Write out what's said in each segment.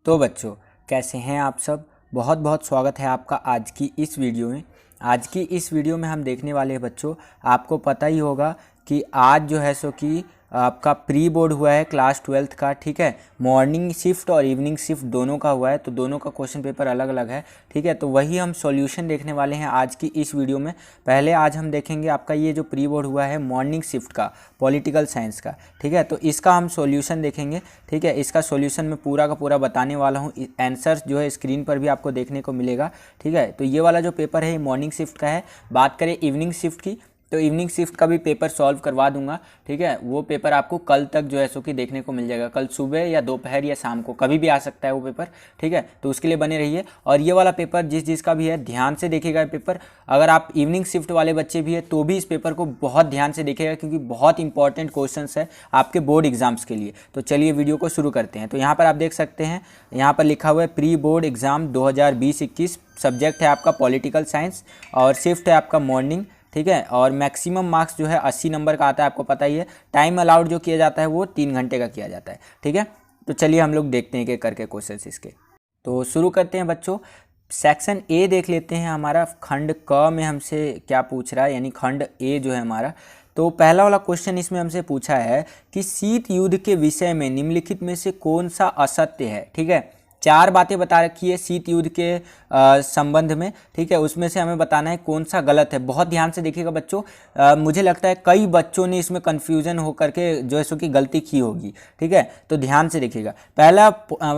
तो बच्चों, कैसे हैं आप सब। बहुत बहुत स्वागत है आपका आज की इस वीडियो में। आज की इस वीडियो में हम देखने वाले हैं बच्चों, आपको पता ही होगा कि आज जो है सो कि आपका प्री बोर्ड हुआ है क्लास 12th का। ठीक है, मॉर्निंग शिफ्ट और इवनिंग शिफ्ट दोनों का हुआ है, तो दोनों का क्वेश्चन पेपर अलग अलग है। ठीक है, तो वही हम सॉल्यूशन देखने वाले हैं आज की इस वीडियो में। पहले आज हम देखेंगे आपका ये जो प्री बोर्ड हुआ है मॉर्निंग शिफ्ट का, पॉलिटिकल साइंस का। ठीक है, तो इसका हम सॉल्यूशन देखेंगे। ठीक है, इसका सॉल्यूशन मैं पूरा का पूरा बताने वाला हूँ। आंसर जो है स्क्रीन पर भी आपको देखने को मिलेगा। ठीक है, तो ये वाला जो पेपर है मॉर्निंग शिफ्ट का है। बात करें इवनिंग शिफ्ट की, तो इवनिंग शिफ्ट का भी पेपर सॉल्व करवा दूंगा। ठीक है, वो पेपर आपको कल तक जो है सो कि देखने को मिल जाएगा। कल सुबह या दोपहर या शाम को कभी भी आ सकता है वो पेपर। ठीक है, तो उसके लिए बने रहिए। और ये वाला पेपर जिसका भी है ध्यान से देखिएगा पेपर। अगर आप इवनिंग शिफ्ट वाले बच्चे भी है तो भी इस पेपर को बहुत ध्यान से देखिएगा, क्योंकि बहुत इंपॉर्टेंट क्वेश्चन है आपके बोर्ड एग्जाम्स के लिए। तो चलिए वीडियो को शुरू करते हैं। तो यहाँ पर आप देख सकते हैं, यहाँ पर लिखा हुआ है प्री बोर्ड एग्जाम 2020-21। सब्जेक्ट है आपका पॉलिटिकल साइंस और शिफ्ट है आपका मॉर्निंग। ठीक है, और मैक्सिमम मार्क्स जो है 80 नंबर का आता है, आपको पता ही है। टाइम अलाउड जो किया जाता है वो 3 घंटे का किया जाता है। ठीक है, तो चलिए हम लोग देखते हैं कि करके क्वेश्चंस इसके। तो शुरू करते हैं बच्चों। सेक्शन ए देख लेते हैं हमारा। खंड क में हमसे क्या पूछ रहा है, यानी खंड ए जो है हमारा। तो पहला वाला क्वेश्चन इसमें हमसे पूछा है कि शीत युद्ध के विषय में निम्नलिखित में से कौन सा असत्य है। ठीक है, 4 बातें बता रखी है शीत युद्ध के संबंध में। ठीक है, उसमें से हमें बताना है कौन सा गलत है। बहुत ध्यान से देखिएगा बच्चों, मुझे लगता है कई बच्चों ने इसमें कन्फ्यूजन होकर के जो है सो कि गलती की होगी। ठीक है, तो ध्यान से देखिएगा। पहला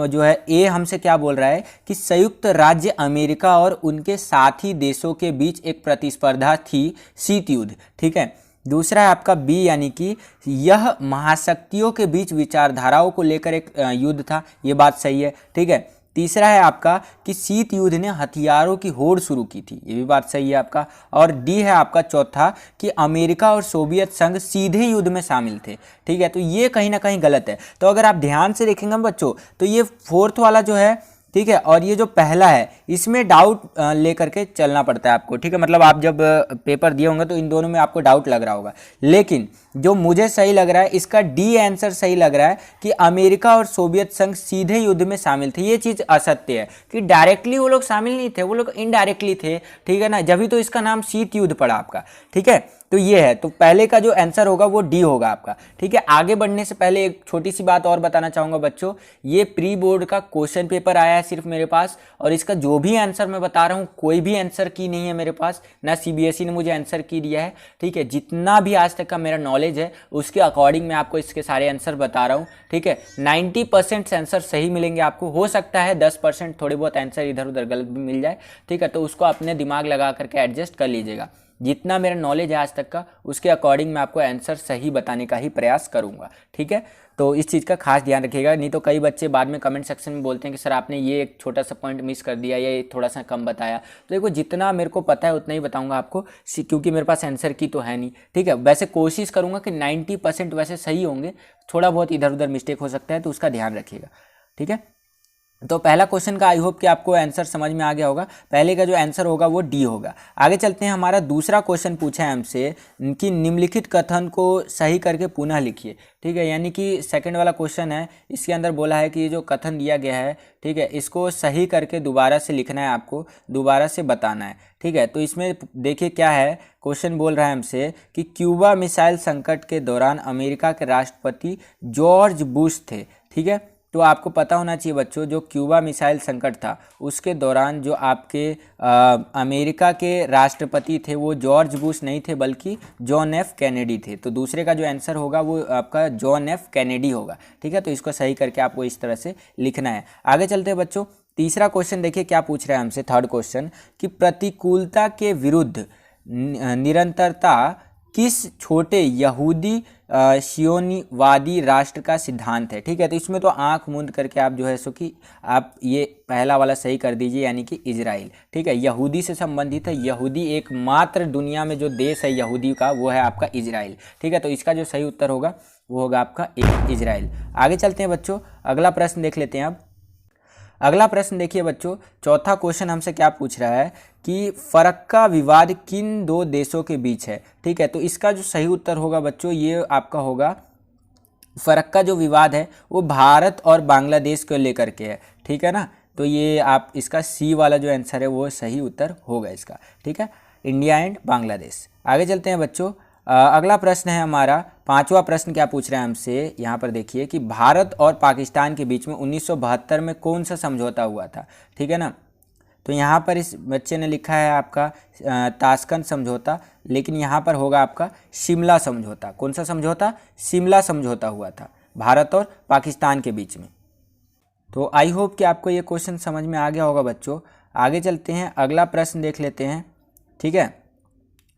जो है ए हमसे क्या बोल रहा है कि संयुक्त राज्य अमेरिका और उनके साथी देशों के बीच एक प्रतिस्पर्धा थी, शीत युद्ध। ठीक है, दूसरा है आपका बी, यानी कि यह महाशक्तियों के बीच विचारधाराओं को लेकर एक युद्ध था। ये बात सही है। ठीक है, तीसरा है आपका कि शीत युद्ध ने हथियारों की होड़ शुरू की थी। ये भी बात सही है आपका। और डी है आपका चौथा कि अमेरिका और सोवियत संघ सीधे युद्ध में शामिल थे। ठीक है, तो ये कहीं ना कहीं गलत है। तो अगर आप ध्यान से देखेंगे बच्चों, तो ये फोर्थ वाला जो है, ठीक है, और ये जो पहला है इसमें डाउट लेकर के चलना पड़ता है आपको। ठीक है, मतलब आप जब पेपर दिए होंगे तो इन दोनों में आपको डाउट लग रहा होगा, लेकिन जो मुझे सही लग रहा है इसका डी आंसर सही लग रहा है कि अमेरिका और सोवियत संघ सीधे युद्ध में शामिल थे। ये चीज़ असत्य है कि डायरेक्टली वो लोग शामिल नहीं थे, वो लोग इनडायरेक्टली थे। ठीक है ना, जब भी तो इसका नाम शीत युद्ध पड़ा आपका। ठीक है, तो ये है, तो पहले का जो आंसर होगा वो डी होगा आपका। ठीक है, आगे बढ़ने से पहले एक छोटी सी बात और बताना चाहूँगा बच्चों। ये प्री बोर्ड का क्वेश्चन पेपर आया है सिर्फ मेरे पास, और इसका जो भी आंसर मैं बता रहा हूँ कोई भी आंसर की नहीं है मेरे पास, ना सीबीएसई ने मुझे आंसर की दिया है। ठीक है, जितना भी आज तक का मेरा नॉलेज है उसके अकॉर्डिंग मैं आपको इसके सारे आंसर बता रहा हूँ। ठीक है, 90% आंसर सही मिलेंगे आपको। हो सकता है 10% थोड़े बहुत आंसर इधर उधर गलत भी मिल जाए। ठीक है, तो उसको अपने दिमाग लगा करके एडजस्ट कर लीजिएगा। जितना मेरा नॉलेज है आज तक का उसके अकॉर्डिंग मैं आपको आंसर सही बताने का ही प्रयास करूंगा। ठीक है, तो इस चीज़ का खास ध्यान रखिएगा, नहीं तो कई बच्चे बाद में कमेंट सेक्शन में बोलते हैं कि सर आपने ये एक छोटा सा पॉइंट मिस कर दिया या ये थोड़ा सा कम बताया। तो देखो, जितना मेरे को पता है उतना ही बताऊंगा आपको, क्योंकि मेरे पास आंसर की तो है नहीं। ठीक है, वैसे कोशिश करूंगा कि 90% वैसे सही होंगे, थोड़ा बहुत इधर उधर मिस्टेक हो सकता है, तो उसका ध्यान रखिएगा। ठीक है, तो पहला क्वेश्चन का आई होप कि आपको आंसर समझ में आ गया होगा। पहले का जो आंसर होगा वो डी होगा। आगे चलते हैं, हमारा दूसरा क्वेश्चन पूछा है हमसे कि निम्नलिखित कथन को सही करके पुनः लिखिए। ठीक है, यानी कि सेकंड वाला क्वेश्चन है, इसके अंदर बोला है कि ये जो कथन दिया गया है, ठीक है, इसको सही करके दोबारा से लिखना है, आपको दोबारा से बताना है। ठीक है, तो इसमें देखिए क्या है, क्वेश्चन बोल रहा है हमसे कि क्यूबा मिसाइल संकट के दौरान अमेरिका के राष्ट्रपति जॉर्ज बुश थे। ठीक है, तो आपको पता होना चाहिए बच्चों, जो क्यूबा मिसाइल संकट था उसके दौरान जो आपके अमेरिका के राष्ट्रपति थे वो जॉर्ज बुश नहीं थे, बल्कि जॉन एफ कैनेडी थे। तो दूसरे का जो आंसर होगा वो आपका जॉन एफ कैनेडी होगा। ठीक है, तो इसको सही करके आपको इस तरह से लिखना है। आगे चलते हैं बच्चों, तीसरा क्वेश्चन देखिए क्या पूछ रहा है हमसे, थर्ड क्वेश्चन, कि प्रतिकूलता के विरुद्ध निरंतरता किस छोटे यहूदी शियोनीवादी राष्ट्र का सिद्धांत है। ठीक है, तो इसमें तो आंख मूंद करके आप जो है सो कि आप ये पहला वाला सही कर दीजिए, यानी कि इजराइल। ठीक है, यहूदी से संबंधित है। यहूदी एकमात्र दुनिया में जो देश है यहूदी का वो है आपका इजराइल। ठीक है, तो इसका जो सही उत्तर होगा वो होगा आपका इजराइल। आगे चलते हैं बच्चों, अगला प्रश्न देख लेते हैं अब। अगला प्रश्न देखिए बच्चों, चौथा क्वेश्चन हमसे क्या पूछ रहा है कि फरक्का विवाद किन दो देशों के बीच है। ठीक है, तो इसका जो सही उत्तर होगा बच्चों ये आपका होगा फरक्का जो विवाद है वो भारत और बांग्लादेश को लेकर के है, ठीक है ना। तो ये आप इसका सी वाला जो आंसर है वो सही उत्तर होगा इसका, ठीक है, इंडिया एंड बांग्लादेश। आगे चलते हैं बच्चों। अगला प्रश्न है हमारा 5वां प्रश्न। क्या पूछ रहे हैं हमसे, यहाँ पर देखिए कि भारत और पाकिस्तान के बीच में 1972 में कौन सा समझौता हुआ था, ठीक है ना। तो यहाँ पर इस बच्चे ने लिखा है आपका ताशकंद समझौता, लेकिन यहाँ पर होगा आपका शिमला समझौता। कौन सा समझौता, शिमला समझौता हुआ था भारत और पाकिस्तान के बीच में। तो आई होप कि आपको ये क्वेश्चन समझ में आ गया होगा बच्चों। आगे चलते हैं, अगला प्रश्न देख लेते हैं, ठीक है।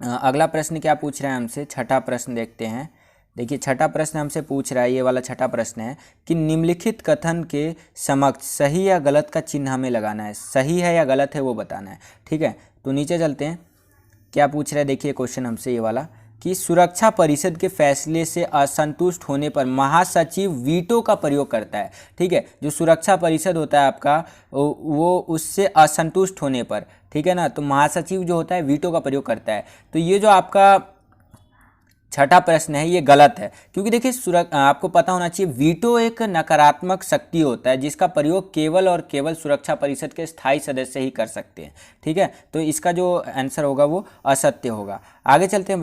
अगला प्रश्न क्या पूछ रहे हैं हमसे, छठा प्रश्न देखते हैं। देखिए छठा प्रश्न हमसे पूछ रहा है, ये वाला छठा प्रश्न है कि निम्नलिखित कथन के समक्ष सही या गलत का चिन्ह हमें लगाना है, सही है या गलत है वो बताना है, ठीक है। तो नीचे चलते हैं, क्या पूछ रहा है देखिए क्वेश्चन हमसे ये वाला कि सुरक्षा परिषद के फैसले से असंतुष्ट होने पर महासचिव वीटो का प्रयोग करता है, ठीक है। जो सुरक्षा परिषद होता है आपका वो उससे असंतुष्ट होने पर, ठीक है ना, तो महासचिव जो होता है वीटो का प्रयोग करता है। तो ये जो आपका छठा प्रश्न है ये गलत है, क्योंकि देखिए आपको पता होना चाहिए वीटो एक नकारात्मक शक्ति होता है जिसका प्रयोग केवल और केवल सुरक्षा परिषद के स्थायी सदस्य ही कर सकते हैं, ठीक है। तो इसका जो आंसर होगा वो असत्य होगा। आगे चलते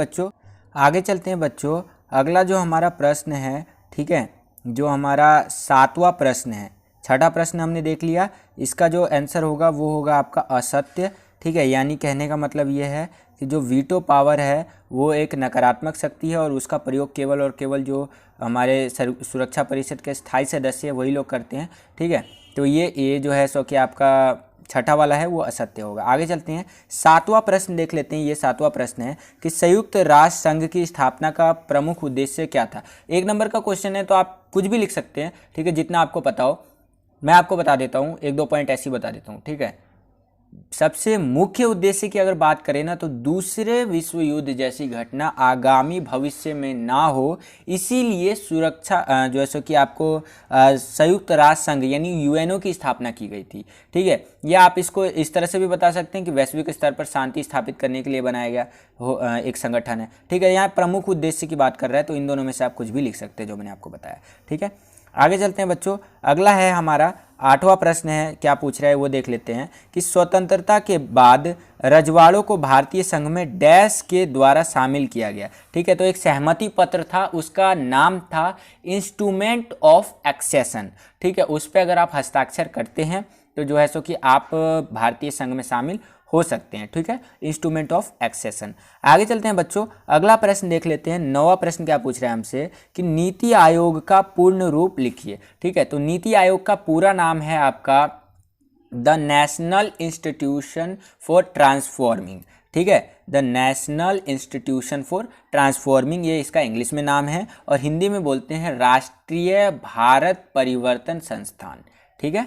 हैं बच्चों, अगला जो हमारा प्रश्न है, ठीक है, जो हमारा 7वां प्रश्न है। छठा प्रश्न हमने देख लिया, इसका जो आंसर होगा वो होगा आपका असत्य, ठीक है। यानी कहने का मतलब ये है कि जो वीटो पावर है वो एक नकारात्मक शक्ति है और उसका प्रयोग केवल और केवल जो हमारे सुरक्षा परिषद के स्थायी सदस्य हैं वही लोग करते हैं, ठीक है। तो ये जो है सो कि आपका छठा वाला है वो असत्य होगा। आगे चलते हैं, 7वां प्रश्न देख लेते हैं। ये 7वां प्रश्न है कि संयुक्त राष्ट्र संघ की स्थापना का प्रमुख उद्देश्य क्या था। 1 नंबर का क्वेश्चन है तो आप कुछ भी लिख सकते हैं, ठीक है, जितना आपको पता हो। मैं आपको बता देता हूँ, 1-2 पॉइंट ऐसे ही बता देता हूँ, ठीक है। सबसे मुख्य उद्देश्य की अगर बात करें ना तो दूसरे विश्व युद्ध जैसी घटना आगामी भविष्य में ना हो, इसीलिए सुरक्षा जो है सो कि आपको संयुक्त राष्ट्र संघ यानी यूएनओ की स्थापना की गई थी, ठीक है। या आप इसको इस तरह से भी बता सकते हैं कि वैश्विक स्तर पर शांति स्थापित करने के लिए बनाया गया एक संगठन है, ठीक है। यहाँ प्रमुख उद्देश्य की बात कर रहा है तो इन दोनों में से आप कुछ भी लिख सकते हैं जो मैंने आपको बताया, ठीक है। आगे चलते हैं बच्चों, अगला है हमारा 8वां प्रश्न है। क्या पूछ रहा है वो देख लेते हैं कि स्वतंत्रता के बाद रजवाड़ों को भारतीय संघ में डैश के द्वारा शामिल किया गया, ठीक है। तो एक सहमति पत्र था, उसका नाम था इंस्ट्रूमेंट ऑफ एक्सेशन, ठीक है। उस पर अगर आप हस्ताक्षर करते हैं तो जो है सो कि आप भारतीय संघ में शामिल हो सकते हैं, ठीक है, इंस्ट्रूमेंट ऑफ एक्सेशन। आगे चलते हैं बच्चों, अगला प्रश्न देख लेते हैं। 9वां प्रश्न क्या पूछ रहा है हमसे कि नीति आयोग का पूर्ण रूप लिखिए, ठीक है। तो नीति आयोग का पूरा नाम है आपका the national institution for transforming, ठीक है, the national institution for transforming, ये इसका इंग्लिश में नाम है और हिंदी में बोलते हैं राष्ट्रीय भारत परिवर्तन संस्थान, ठीक है,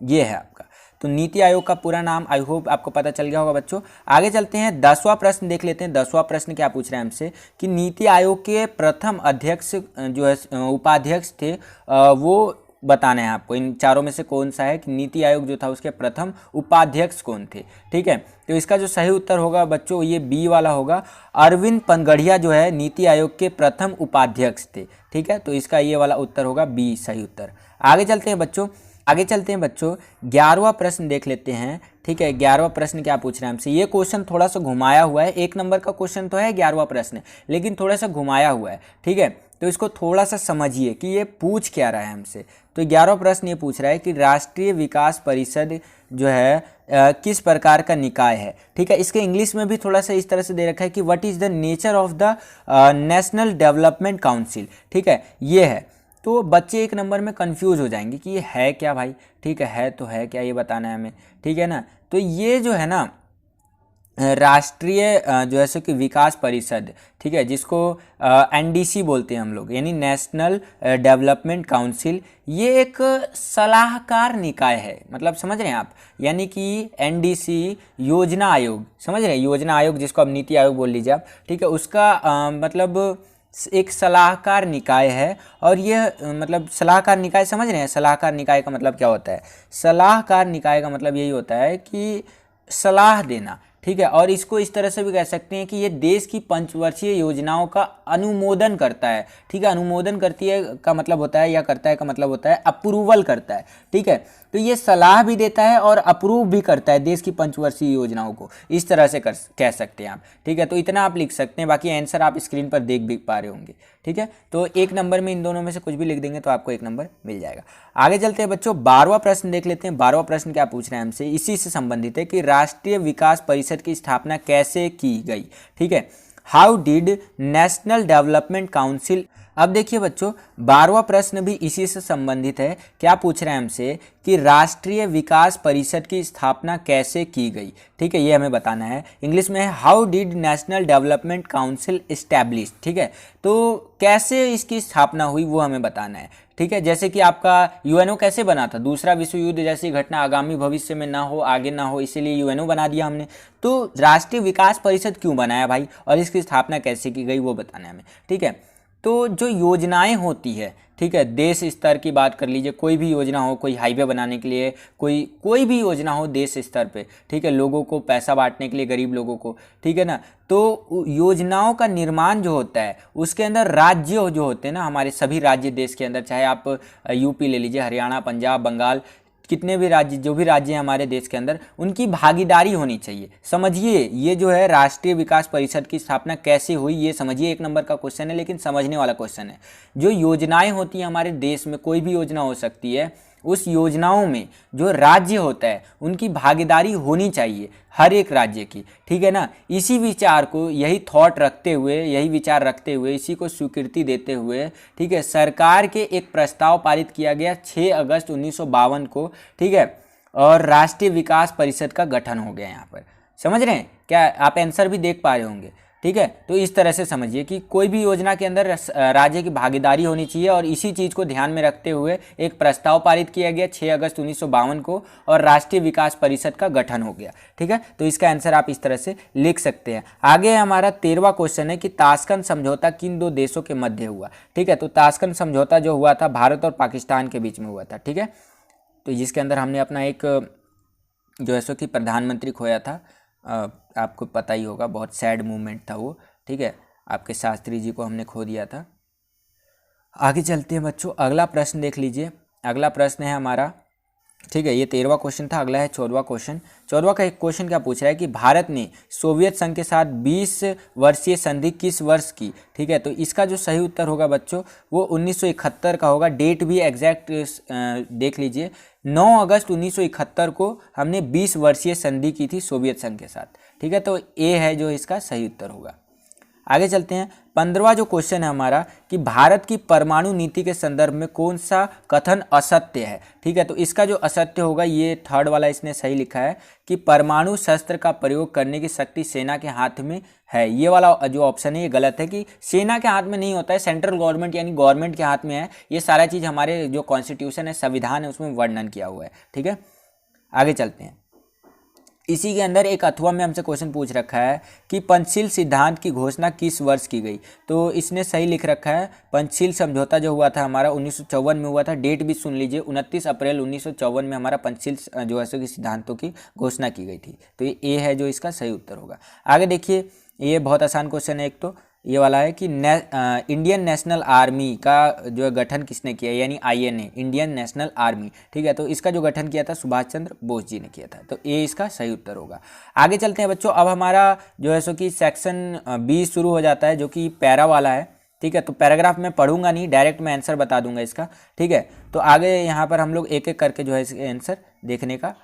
ये है आपका। तो नीति आयोग का पूरा नाम आई होप आपको पता चल गया होगा बच्चों। आगे चलते हैं, 10वां प्रश्न देख लेते हैं। 10वां प्रश्न क्या पूछ रहे हैं हमसे कि नीति आयोग के प्रथम अध्यक्ष जो है उपाध्यक्ष थे वो बताना है आपको। इन चारों में से कौन सा है कि नीति आयोग जो था उसके प्रथम उपाध्यक्ष कौन थे, ठीक है। तो इसका जो सही उत्तर होगा बच्चों ये बी वाला होगा। अरविंद पनगढ़िया जो है नीति आयोग के प्रथम उपाध्यक्ष थे, ठीक है। तो इसका ये वाला उत्तर होगा बी सही उत्तर। आगे चलते हैं बच्चों, 11वां प्रश्न देख लेते हैं, ठीक है। 11वां प्रश्न क्या पूछ रहे हैं हमसे, ये क्वेश्चन थोड़ा सा घुमाया हुआ है। 1 नंबर का क्वेश्चन तो है 11वां प्रश्न, लेकिन थोड़ा सा घुमाया हुआ है, ठीक है। तो इसको थोड़ा सा समझिए कि ये पूछ क्या रहा है हमसे। तो 11वां प्रश्न ये पूछ रहा है कि राष्ट्रीय विकास परिषद जो है किस प्रकार का निकाय है, ठीक है। इसके इंग्लिश में भी थोड़ा सा इस तरह से दे रखा है कि what is the nature of the national development council, ठीक है, ये है। तो बच्चे 1 नंबर में कंफ्यूज हो जाएंगे कि ये है क्या भाई, ठीक है तो है क्या, ये बताना है हमें, ठीक है ना। तो ये जो है ना राष्ट्रीय जो है सो कि विकास परिषद, ठीक है, जिसको एनडीसी बोलते हैं हम लोग, यानी नेशनल डेवलपमेंट काउंसिल, ये एक सलाहकार निकाय है। मतलब समझ रहे हैं आप, यानी कि एनडीसी योजना आयोग, समझ रहे हैं, योजना आयोग जिसको अब नीति आयोग बोल लीजिए आप, ठीक है, उसका मतलब एक सलाहकार निकाय है। और ये मतलब सलाहकार निकाय समझ रहे हैं, सलाहकार निकाय का मतलब क्या होता है। सलाहकार निकाय का मतलब यही होता है कि सलाह देना, ठीक है। और इसको इस तरह से भी कह सकते हैं कि ये देश की पंचवर्षीय योजनाओं का अनुमोदन करता है, ठीक है। अनुमोदन करती है का मतलब होता है, या करता है का मतलब होता है अप्रूवल करता है, ठीक है। तो ये सलाह भी देता है और अप्रूव भी करता है देश की पंचवर्षीय योजनाओं को, इस तरह से कह सकते हैं आप, ठीक है। तो इतना आप लिख सकते हैं, बाकी आंसर आप स्क्रीन पर देख भी पा रहे होंगे, ठीक है। तो 1 नंबर में इन दोनों में से कुछ भी लिख देंगे तो आपको 1 नंबर मिल जाएगा। आगे चलते हैं बच्चों, 12वां प्रश्न देख लेते हैं। 12वां प्रश्न क्या पूछ रहे हैं हमसे, इसी से संबंधित है कि राष्ट्रीय विकास परिषद की स्थापना कैसे की गई, ठीक है। How did national development council. अब देखिए बच्चों, 12वां प्रश्न भी इसी से संबंधित है। क्या पूछ रहे हैं हमसे कि राष्ट्रीय विकास परिषद की स्थापना कैसे की गई, ठीक है, ये हमें बताना है। इंग्लिश में है how did national development council establish, ठीक है। तो कैसे इसकी स्थापना हुई वो हमें बताना है, ठीक है। जैसे कि आपका यूएनओ कैसे बना था, दूसरा विश्व युद्ध जैसी घटना आगामी भविष्य में ना हो, आगे ना हो, इसीलिए यूएनओ बना दिया हमने। तो राष्ट्रीय विकास परिषद क्यों बनाया भाई, और इसकी स्थापना कैसे की गई वो बताना है हमें, ठीक है। तो जो योजनाएं होती है, ठीक है, देश स्तर की बात कर लीजिए, कोई भी योजना हो, कोई हाईवे बनाने के लिए, कोई भी योजना हो देश स्तर पे, ठीक है, लोगों को पैसा बांटने के लिए, गरीब लोगों को, ठीक है ना। तो योजनाओं का निर्माण जो होता है उसके अंदर राज्य जो होते हैं ना, हमारे सभी राज्य देश के अंदर, चाहे आप यूपी ले लीजिए, हरियाणा, पंजाब, बंगाल, कितने भी राज्य, जो भी राज्य हैं हमारे देश के अंदर, उनकी भागीदारी होनी चाहिए। समझिए ये जो है राष्ट्रीय विकास परिषद की स्थापना कैसे हुई, ये समझिए। 1 नंबर का क्वेश्चन है, लेकिन समझने वाला क्वेश्चन है। जो योजनाएं होती हैं हमारे देश में, कोई भी योजना हो सकती है, उस योजनाओं में जो राज्य होता है उनकी भागीदारी होनी चाहिए, हर एक राज्य की, ठीक है ना। इसी विचार को, यही थॉट रखते हुए, यही विचार रखते हुए, इसी को स्वीकृति देते हुए, ठीक है, सरकार के एक प्रस्ताव पारित किया गया 6 अगस्त 1952 को, ठीक है। और राष्ट्रीय विकास परिषद का गठन हो गया यहाँ पर। समझ रहे हैं क्या, आप आंसर भी देख पा रहे होंगे, ठीक है। तो इस तरह से समझिए कि कोई भी योजना के अंदर राज्य की भागीदारी होनी चाहिए, और इसी चीज़ को ध्यान में रखते हुए एक प्रस्ताव पारित किया गया 6 अगस्त 1952 को, और राष्ट्रीय विकास परिषद का गठन हो गया, ठीक है। तो इसका आंसर आप इस तरह से लिख सकते हैं। आगे हमारा 13वां क्वेश्चन है कि ताशकंद समझौता किन 2 देशों के मध्य हुआ, ठीक है। तो ताशकंद समझौता जो हुआ था भारत और पाकिस्तान के बीच में हुआ था, ठीक है। तो जिसके अंदर हमने अपना एक जो है सो कि प्रधानमंत्री खोया था, आपको पता ही होगा, बहुत सैड मूवमेंट था वो, ठीक है। आपके शास्त्री जी को हमने खो दिया था। आगे चलते हैं बच्चों, अगला प्रश्न देख लीजिए। अगला प्रश्न है हमारा, ठीक है, ये 13वां क्वेश्चन था। अगला है 14वां क्वेश्चन। 14वां का एक क्वेश्चन क्या पूछ रहा है कि भारत ने सोवियत संघ के साथ 20 वर्षीय संधि किस वर्ष की, ठीक है। तो इसका जो सही उत्तर होगा बच्चों वो 1971 का होगा। डेट भी एग्जैक्ट देख लीजिए, 9 अगस्त 1971 को हमने 20 वर्षीय संधि की थी सोवियत संघ के साथ, ठीक है। तो ए है जो इसका सही उत्तर होगा। आगे चलते हैं, 15वां जो क्वेश्चन है हमारा कि भारत की परमाणु नीति के संदर्भ में कौन सा कथन असत्य है, ठीक है। तो इसका जो असत्य होगा, ये 3rd वाला इसने सही लिखा है कि परमाणु शस्त्र का प्रयोग करने की शक्ति सेना के हाथ में है। ये वाला जो ऑप्शन है ये गलत है, कि सेना के हाथ में नहीं होता है, सेंट्रल गवर्नमेंट यानी गवर्नमेंट के हाथ में है। ये सारा चीज़ हमारे जो कॉन्स्टिट्यूशन है, संविधान है, उसमें वर्णन किया हुआ है, ठीक है। आगे चलते हैं, इसी के अंदर एक अथवा में हमसे क्वेश्चन पूछ रखा है कि पंचशील सिद्धांत की घोषणा किस वर्ष की गई। तो इसने सही लिख रखा है, पंचशील समझौता जो हुआ था हमारा 1954 में हुआ था। डेट भी सुन लीजिए, 29 अप्रैल 1954 में हमारा पंचशील जो है कि सिद्धांतों की घोषणा की गई थी। तो ये ए है जो इसका सही उत्तर होगा। आगे देखिए, ये बहुत आसान क्वेश्चन है। एक तो ये वाला है कि इंडियन नेशनल आर्मी का जो है गठन किसने किया, यानी INA, इंडियन नेशनल आर्मी, ठीक है। तो इसका जो गठन किया था सुभाष चंद्र बोस जी ने किया था। तो ये इसका सही उत्तर होगा। आगे चलते हैं बच्चों, अब हमारा जो है सो कि सेक्शन 20 शुरू हो जाता है, जो कि पैरा वाला है, ठीक है। तो पैराग्राफ में पढ़ूंगा नहीं, डायरेक्ट मैं आंसर बता दूंगा इसका, ठीक है। तो आगे यहाँ पर हम लोग एक एक करके जो है इसके आंसर देखने का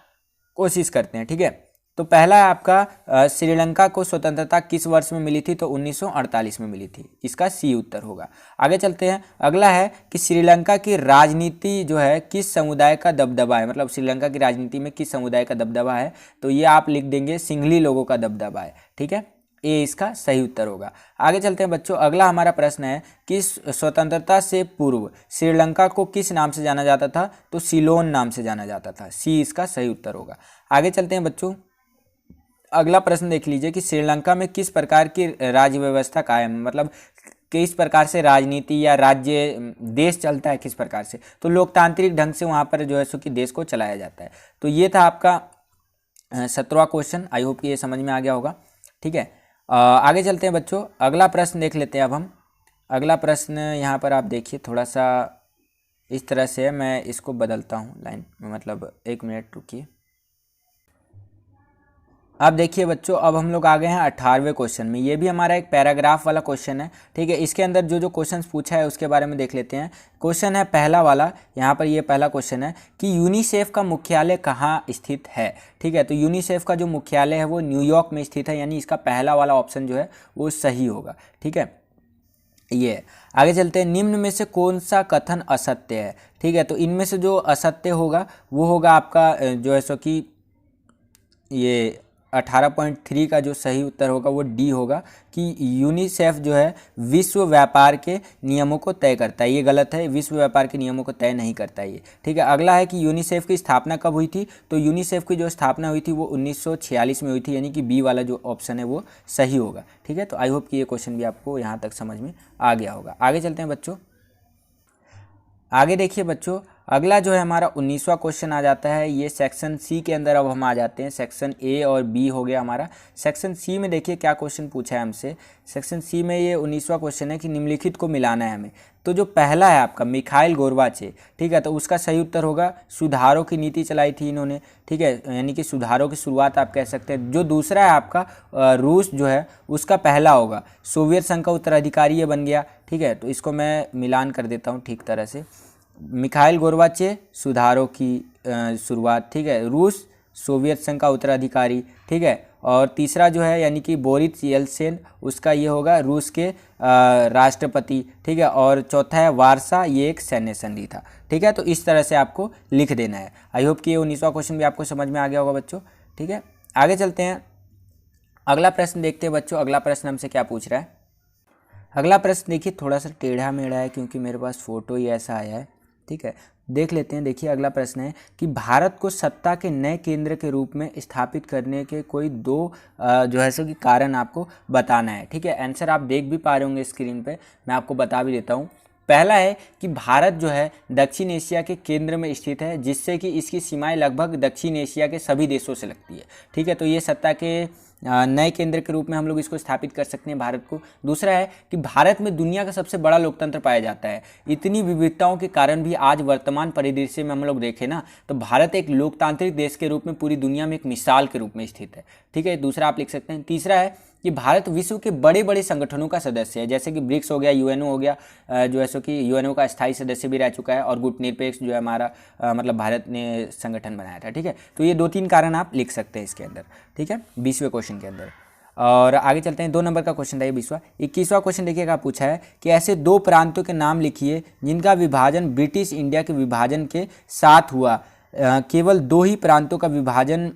कोशिश करते हैं, ठीक है। तो पहला है आपका श्रीलंका को स्वतंत्रता किस वर्ष में मिली थी। तो 1948 में मिली थी, इसका सी उत्तर होगा। आगे चलते हैं, अगला है कि श्रीलंका की राजनीति जो है किस समुदाय का दबदबा है, मतलब श्रीलंका की राजनीति में किस समुदाय का दबदबा है। तो ये आप लिख देंगे सिंघली लोगों का दबदबा है, ठीक है। ये इसका सही उत्तर होगा। आगे चलते हैं बच्चों, अगला हमारा प्रश्न है कि स्वतंत्रता से पूर्व श्रीलंका को किस नाम से जाना जाता था। तो सिलोन नाम से जाना जाता था, सी इसका सही उत्तर होगा। आगे चलते हैं बच्चों, अगला प्रश्न देख लीजिए कि श्रीलंका में किस प्रकार की राज्य व्यवस्था कायम है, मतलब किस प्रकार से राजनीति या राज्य देश चलता है, किस प्रकार से। तो लोकतांत्रिक ढंग से वहाँ पर जो है सो कि देश को चलाया जाता है। तो ये था आपका 17वां क्वेश्चन। आई होप कि ये समझ में आ गया होगा। ठीक है, आगे चलते हैं बच्चों। अगला प्रश्न देख लेते हैं अब हम। अगला प्रश्न यहाँ पर आप देखिए, थोड़ा सा इस तरह से है, मैं इसको बदलता हूँ लाइन में, मतलब 1 मिनट रुकिए। अब देखिए बच्चों, अब हम लोग आ गए हैं 18वें क्वेश्चन में। ये भी हमारा एक पैराग्राफ वाला क्वेश्चन है। ठीक है, इसके अंदर जो जो क्वेश्चंस पूछा है उसके बारे में देख लेते हैं। क्वेश्चन है पहला वाला, यहाँ पर ये पहला क्वेश्चन है कि यूनिसेफ का मुख्यालय कहाँ स्थित है। ठीक है, तो यूनिसेफ का जो मुख्यालय है वो न्यूयॉर्क में स्थित है, यानी इसका पहला वाला ऑप्शन जो है वो सही होगा। ठीक है, ये आगे चलते हैं। निम्न में से कौन सा कथन असत्य है। ठीक है, तो इनमें से जो असत्य होगा वो होगा आपका जो है सो कि ये 18.3 का जो सही उत्तर होगा वो डी होगा कि यूनिसेफ जो है विश्व व्यापार के नियमों को तय करता है। ये गलत है, विश्व व्यापार के नियमों को तय नहीं करता है ये। ठीक है, अगला है कि यूनिसेफ की स्थापना कब हुई थी। तो यूनिसेफ की जो स्थापना हुई थी वो 1946 में हुई थी, यानी कि बी वाला जो ऑप्शन है वो सही होगा। ठीक है, तो आई होप कि ये क्वेश्चन भी आपको यहाँ तक समझ में आ गया होगा। आगे चलते हैं बच्चों। आगे देखिए बच्चों, अगला जो है हमारा 19वां क्वेश्चन आ जाता है। ये सेक्शन सी के अंदर अब हम आ जाते हैं। सेक्शन ए और बी हो गया हमारा। सेक्शन सी में देखिए क्या क्वेश्चन पूछा है हमसे। सेक्शन सी में ये 19वां क्वेश्चन है कि निम्नलिखित को मिलाना है हमें। तो जो पहला है आपका मिखाइल गोर्बाचेव, ठीक है, तो उसका सही उत्तर होगा सुधारों की नीति चलाई थी इन्होंने। ठीक है, यानी कि सुधारों की शुरुआत आप कह सकते हैं। जो दूसरा है आपका रूस जो है उसका पहला होगा, सोवियत संघ का उत्तराधिकारी ये बन गया। ठीक है, तो इसको मैं मिलान कर देता हूँ ठीक तरह से। मिखाइल गोर्बाचेव सुधारों की शुरुआत, ठीक है, रूस सोवियत संघ का उत्तराधिकारी। ठीक है, और तीसरा जो है यानी कि बोरिस येल्त्सिन, उसका ये होगा रूस के राष्ट्रपति। ठीक है, और चौथा है वारसा, ये एक सैन्य संधि था। ठीक है, तो इस तरह से आपको लिख देना है। आई होप कि ये 19वां क्वेश्चन भी आपको समझ में आ गया होगा बच्चों। ठीक है, आगे चलते हैं। अगला प्रश्न देखते हैं बच्चों। अगला प्रश्न हमसे क्या पूछ रहा है। अगला प्रश्न देखिए, थोड़ा सा टेढ़ा मेढ़ा है क्योंकि मेरे पास फ़ोटो ही ऐसा आया है। ठीक है, देख लेते हैं। देखिए अगला प्रश्न है कि भारत को सत्ता के नए केंद्र के रूप में स्थापित करने के कोई दो जो है सो कि कारण आपको बताना है। ठीक है, आंसर आप देख भी पा रहे होंगे स्क्रीन पे, मैं आपको बता भी देता हूँ। पहला है कि भारत जो है दक्षिण एशिया के केंद्र में स्थित है, जिससे कि इसकी सीमाएं लगभग दक्षिण एशिया के सभी देशों से लगती है। ठीक है, तो ये सत्ता के नए केंद्र के रूप में हम लोग इसको स्थापित कर सकते हैं भारत को। दूसरा है कि भारत में दुनिया का सबसे बड़ा लोकतंत्र पाया जाता है। इतनी विविधताओं के कारण भी आज वर्तमान परिदृश्य में हम लोग देखें ना तो भारत एक लोकतांत्रिक देश के रूप में पूरी दुनिया में एक मिसाल के रूप में स्थित है। ठीक है, दूसरा आप लिख सकते हैं। तीसरा है कि भारत विश्व के बड़े बड़े संगठनों का सदस्य है, जैसे कि ब्रिक्स हो गया, यूएनओ हो गया, जो है सो कि यूएनओ का स्थायी सदस्य भी रह चुका है, और गुटनिरपेक्ष जो है हमारा मतलब भारत ने संगठन बनाया था। ठीक है, तो ये 2-3 कारण आप लिख सकते हैं इसके अंदर। ठीक है, 20वें क्वेश्चन के अंदर। और आगे चलते हैं। 2 नंबर का क्वेश्चन था ये 20वां। 21वां क्वेश्चन देखिएगा, पूछा है कि ऐसे 2 प्रांतों के नाम लिखिए जिनका विभाजन ब्रिटिश इंडिया के विभाजन के साथ हुआ। केवल 2 ही प्रांतों का विभाजन